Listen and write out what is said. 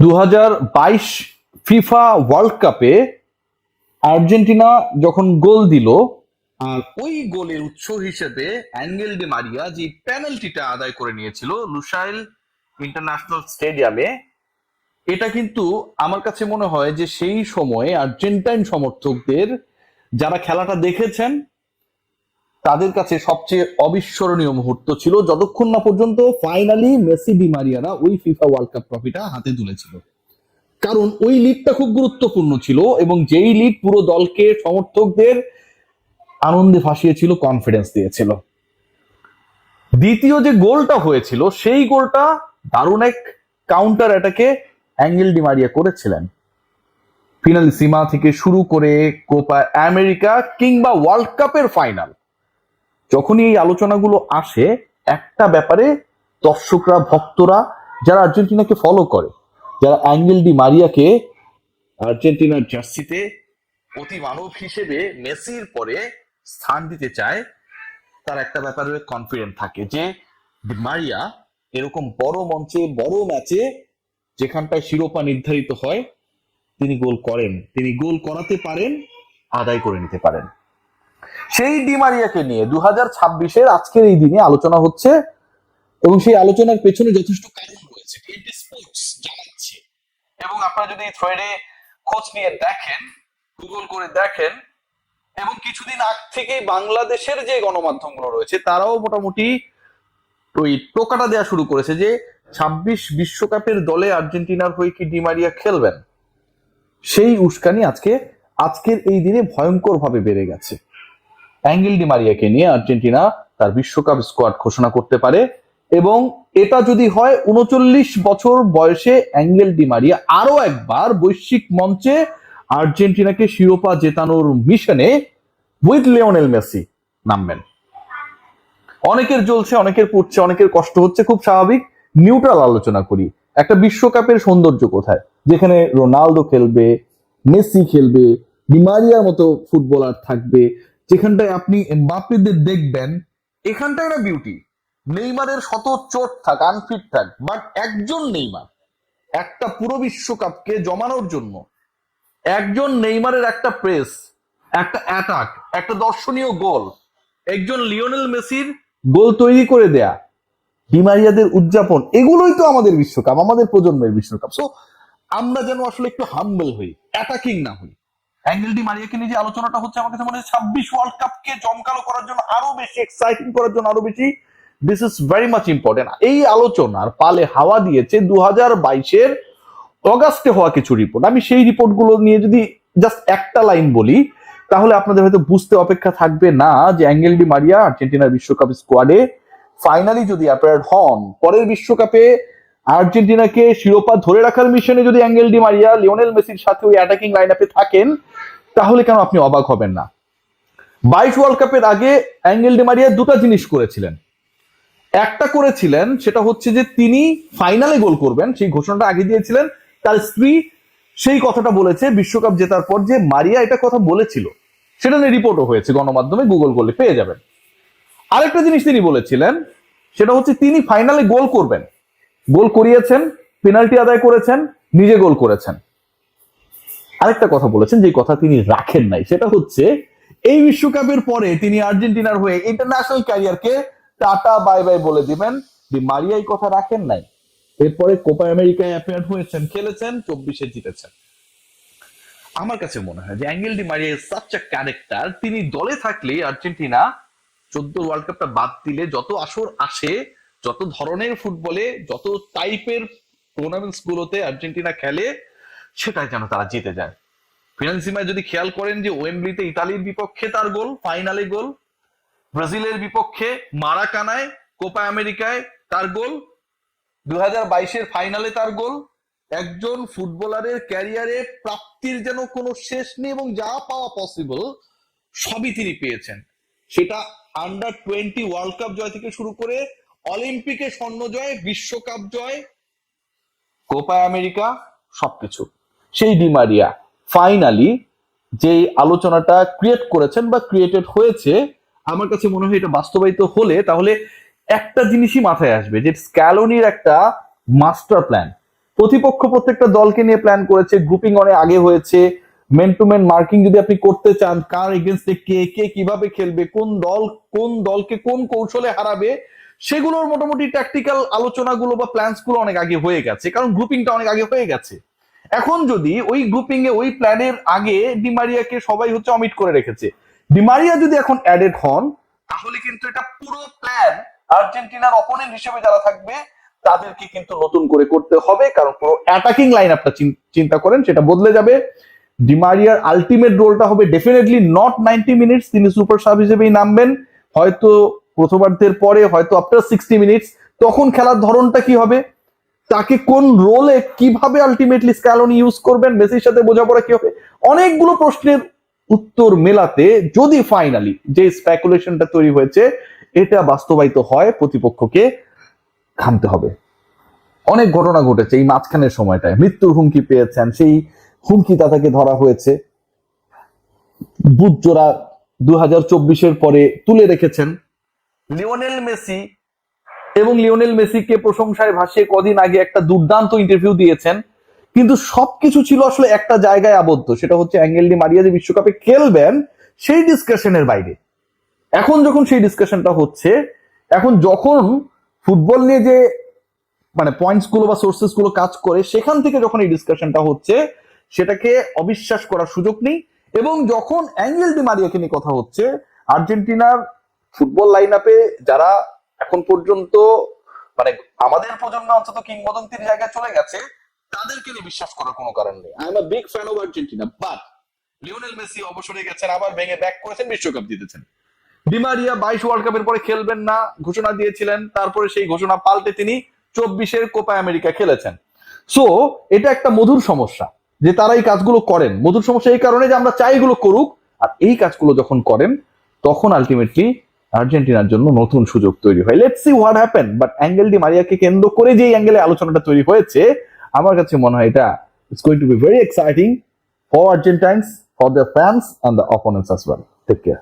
2022 FIFA world কাপে Argentina যখন গোল দিল, আর ওই গোলের উৎস হিসেবে অ্যাঙ্গেল ডি মারিয়া যে পেনাল্টিটা আদায় করে নিয়েছিল লুসাইল ইন্টারন্যাশনাল স্টেডিয়ামে, এটা কিন্তু আমার কাছে মনে হয় যে সেই সময়ে আর্জেন্টাইন সমর্থকদের যারা খেলাটা দেখেছেন তাদের কাছে সবচেয়ে অবিস্মরণীয় মুহূর্ত ছিল, যতক্ষণ না পর্যন্ত ফাইনালি মেসি ডি মারিয়ারা ওই ফিফা ওয়ার্ল্ড কাপ ট্রফিটা হাতে তুলেছিল। কারণ ওই লিডটা খুব গুরুত্বপূর্ণ ছিল এবং যেই লিড পুরো দলকে, সমর্থকদের আনন্দে ভাসিয়েছিল, কনফিডেন্স দিয়েছিল। দ্বিতীয় যে গোলটা হয়েছিল সেই গোলটা দারুণ এক কাউন্টার অ্যাটাকে অ্যাঙ্গেল ডি মারিয়া করেছিলেন। ফিনালিসিমা থেকে শুরু করে কোপা আমেরিকা কিংবা ওয়ার্ল্ড কাপের ফাইনাল, যখনই এই আলোচনাগুলো আসে, একটা ব্যাপারে দর্শকরা, ভক্তরা যারা আর্জেন্টিনাকে ফলো করে, যারা অ্যাঙ্গেল ডি মারিয়াকে আর্জেন্টিনার জার্সিতে অতি মানব হিসেবে মেসির পরে স্থান দিতে চায়, তার একটা ব্যাপারে কনফিডেন্ট থাকে যে ডি মারিয়া এরকম বড় মঞ্চে, বড় ম্যাচে, যেখানটায় শিরোপা নির্ধারিত হয়, তিনি গোল করেন, তিনি গোল করাতে পারেন, আদায় করে নিতে পারেন। সেই ডি মারিয়াকে নিয়ে 2026-এর আজকের এই দিনে আলোচনা হচ্ছে এবং সেই আলোচনার পেছনে যথেষ্ট কারণ রয়েছে, টিএনটি স্পোর্টস জানাচ্ছে। এবং আপনারা যদি থ্রেডে খোঁজ নিয়ে দেখেন, গুগল করে দেখেন, এবং কিছুদিন আগ থেকেই বাংলাদেশের যে গণমাধ্যমগুলো রয়েছে তারাও মোটামুটি ওই টোকাটা দেওয়া শুরু করেছে যে 26 বিশ্বকাপের দলে আর্জেন্টিনার হয়ে কি ডি মারিয়া খেলবেন। সেই উস্কানি আজকের এই দিনে ভয়ঙ্কর ভাবে বেড়ে গেছে। অ্যাঙ্গেল ডি মারিয়াকে নিয়ে আর্জেন্টিনা তার বিশ্বকাপ স্কোয়াড ঘোষণা করতে পারে, এবং এটা যদি হয় 39 বছর বয়সে অ্যাঙ্গেল ডি মারিয়া আরো একবার বৈশ্বিক মঞ্চে আর্জেন্টিনাকে শিরোপা জেতানোর মিশনে উইথ লিওনেল মেসি নামবেন। অনেকের জ্বলছে, অনেকের পুড়ছে, অনেকের কষ্ট হচ্ছে, খুব স্বাভাবিক। নিউট্রাল আলোচনা করি। একটা বিশ্বকাপের সৌন্দর্য কোথায়, যেখানে রোনালদো খেলবে, মেসি খেলবে, ডি মারিয়ার মতো ফুটবলার থাকবে, যেখানটায় আপনি এমবাপ্পেদের দেখবেন, এখানটায় না বিউটি। নেইমারের শত চোট থাক, আনফিট থাক, বাট একজন নেইমার একটা পুরো বিশ্বকাপকে জমানোর জন্য, একজন নেইমারের একটা প্রেস, একটা অ্যাটাক, একটা দর্শনীয় গোল, একজন লিওনেল মেসির গোল তৈরি করে দেয়া, ডি মারিয়াদের উদযাপন, এগুলোই তো আমাদের বিশ্বকাপ, আমাদের প্রজন্মের বিশ্বকাপ। সো আমরা যেন আসলে একটু হাম্বল হই, অ্যাটাকিং না হই। অ্যাঙ্গেল ডি মারিয়াকে নিয়ে যে আলোচনাটা হচ্ছে, আমার কাছে মনে হয় 26 ওয়ার্ল্ড কাপকে জমকালো করার জন্য, আরো বেশি এক্সাইটিং করার জন্য, আরো বেশি, this is very much important. এই আলোচনার পালে হাওয়া দিয়েছে 2022-এর অগাস্টে হওয়া কিছু রিপোর্ট। আমি সেই রিপোর্টগুলো নিয়ে যদি জাস্ট একটা লাইন বলি, তাহলে আপনাদের হয়তো বুঝতে অপেক্ষা থাকবে না যে অ্যাঙ্গেল ডি মারিয়া আর্জেন্টিনার বিশ্বকাপ স্কোয়াডে ফাইনালি যদি অ্যাপিয়ার হন, পরের বিশ্বকাপে আর্জেন্টিনাকে শিরোপা ধরে রাখার মিশনে যদি অ্যাঙ্গেল ডি মারিয়া লিওনেল মেসির সাথে ওই অ্যাটাকিং লাইন আপে থাকেন, তাহলে কেন আপনি অবাক হবেন না। 22 ওয়ার্ল্ড কাপের আগে অ্যাঙ্গেল ডি মারিয়া দুটো জিনিস করেছিলেন। একটা করেছিলেন, সেটা হচ্ছে যে তিনি ফাইনালে গোল করবেন, সেই ঘোষণাটা আগে দিয়েছিলেন। তার স্ত্রী সেই কথাটা বলেছে বিশ্বকাপ জেতার পর, যে মারিয়া এটা কথা বলেছিল, সেটা নিয়ে রিপোর্টও হয়েছে গণমাধ্যমে, গুগল করলে পেয়ে যাবেন। আরেকটা জিনিস তিনি বলেছিলেন, সেটা হচ্ছে তিনি ফাইনালে গোল করবেন, গোল করিয়েছেন, পেনাল্টি আদায় করেছেন, নিজে গোল করেছেন। আরেকটা কথা বলেছেন, যে কথা তিনি রাখেন নাই, সেটা হচ্ছে এই বিশ্বকাপের পরে তিনি আর্জেন্টিনার হয়ে ইন্টারন্যাশনাল ক্যারিয়ারকে টাটা বাই বাই বলে দিবেন। ডি মারিয়া এই কথা রাখেন নাই। এরপরে কোপা আমেরিকায় অ্যাপিয়ার হয়েছেন, খেলেছেন, 24-এ জিতেছেন। আমার কাছে মনে হয় যে angle Di Maria is such a character, তিনি দলে থাকলে আর্জেন্টিনা 14 ওয়ার্ল্ড কাপটা বাদ দিলে যত আসর আসে, যত ধরনের ফুটবলে, যত টাইপের টুর্নামেন্টস গুলোতে আর্জেন্টিনা খেলে, সেটাই যেন তারা জিতে যায়। ফিনান্সিমায় যদি খেয়াল করেন যে ওয়েম্বলিতে ইতালির বিপক্ষে তার গোল, ফাইনালে গোল, ব্রাজিলের বিপক্ষে মারাকানায় কোপা আমেরিকায় তার গোল, 2022-এর ফাইনালে তার গোল। একজন ফুটবলারের ক্যারিয়ারে প্রাপ্তির যেন কোনো শেষ নেই, এবং যা পাওয়া পসিবল সবই তিনি পেয়েছেন। সেটা আন্ডার 20 ওয়ার্ল্ড কাপ জয় থেকে শুরু করে অলিম্পিকে স্বর্ণ জয়, বিশ্বকাপ জয়, কোপা আমেরিকা, সবকিছু। সেই ডি মারিয়া ফাইনালি যে আলোচনাটা ক্রিয়েট করেছেন বা ক্রিয়েটেড হয়েছে, আমার কাছে মনে হয় এটা বাস্তবায়িত হলে তাহলে একটা জিনিসই মাথায় আসবে, যে স্ক্যালোনির একটা মাস্টার প্ল্যান, প্রতিপক্ষ প্রত্যেকটা দলকে নিয়ে প্ল্যান করেছে, গ্রুপিং অনেক আগে হয়েছে, মেন টু মেন মার্কিং যদি আপনি করতে চান, কার এগেনস্টে কে কে কিভাবে খেলবে, কোন দলকে কোন কৌশলে হারাবে, সেগুলোর মোটামুটি ট্যাকটিক্যাল আলোচনাগুলো বা প্ল্যানস গুলো অনেক আগে হয়ে গেছে, কারণ গ্রুপিংটা অনেক আগে হয়ে গেছে। এখন যদি ওই গ্রুপিং এ ওই প্ল্যানের আগে ডিমারিয়াকে সবাই হচ্ছে অমিট করে রেখেছে, ডিমারিয়া যদি এখন অ্যাডেড হন, তাহলে কিন্তু এটা পুরো প্ল্যান আর্জেন্টিনার অপোনেন্ট হিসেবে যারা থাকবে তাদেরকে কিন্তু নতুন করে করতে হবে, কারণ পুরো অ্যাটাকিং লাইন আপটা চিন্তা করেন সেটা বদলে যাবে। ডিমারিয়ার আলটিমেট রোলটা হবে ডেফিনেটলি নট 90 মিনিটস, তিনি সুপার সাব হিসেবেই নামবেন, হয়তো প্রথমার্ধের পরে, হয়তো আফটার 60 মিনিটস। তখন খেলার ধরনটা কি হবে, তাকে কোন রোলে কিভাবে আলটিমেটলি স্ক্যালোনি ইউজ করবেন, মেসির সাথে বোঝাপড়া কি হবে, অনেকগুলো প্রশ্নের উত্তর মেলাতে যদি ফাইনালি যে স্পেকুলেশনটা তৈরি হয়েছে এটা বাস্তবায়িত হয়, প্রতিপক্ষকে থামতে হবে। অনেক ঘটনা ঘটেছে এই মাঝখানের সময়টায়, মৃত্যুর হুমকি পেয়েছেন, সেই হুমকি তাকে ধরা হয়েছে, বুট জোড়া 2024 পরে তুলে রেখেছেন। লিওনেল মেসি এবং লিওনেল মেসিকে প্রশংসায় ভাসিয়ে কদিন আগে একটা দুর্দান্ত ইন্টারভিউ দিয়েছেন, কিন্তু সবকিছু ছিল আসলে একটা জায়গায় আবদ্ধ, সেটা হচ্ছে অ্যাঙ্গেল ডি মারিয়া যে বিশ্বকাপে খেলবেন সেই ডিসকাশনের বাইরে। এখন যখন সেই ডিসকাশনটা হচ্ছে, এখন যখন ফুটবল নিয়ে যে মানে পয়েন্টস গুলো বা সোর্সেস গুলো কাজ করে, সেখান থেকে যখন এই ডিসকাশনটা হচ্ছে সেটাকে অবিশ্বাস করার সুযোগ নেই। এবং যখন অ্যাঙ্গেল ডি মারিয়াকে নিয়ে কথা হচ্ছে, আর্জেন্টিনার ফুটবল লাইন আপে যারা এখন পর্যন্ত মানে আমাদের প্রজন্মে অন্তত কিংবদন্তির জায়গায় চলে গেছে, তাদেরকে নিয়ে বিশ্বাস করার কোনো কারণ নেই। I am a big fan of Argentina, but Lionel Messi অবসরে গেছেন, আবার ভেঙে ব্যাক করেছেন, বিশ্বকাপ জিতেছেন। ডিমারিয়া 22 ওয়ার্ল্ড কাপের পরে খেলবেন না ঘোষণা দিয়েছিলেন, তারপরে সেই ঘোষণা পাল্টে তিনি 24 কোপা আমেরিকা খেলেছেন। সো এটা একটা মধুর সমস্যা যে তারা এই কাজগুলো করেন, মধুর সমস্যা এই কারণে যে আমরা চাই এগুলো করুক, আর এই কাজগুলো যখন করেন তখন আলটিমেটলি আর্জেন্টিনার জন্য নতুন সুযোগ তৈরি হয়। Let's see what happen. But Angel Di মারিয়াকে কেন্দ্র করে যে অ্যাঙ্গেলে আলোচনাটা তৈরি হয়েছে, আমার কাছে মনে হয় এটা it's going to be very exciting for Argentines, for the fans and the opponents as well. Take care.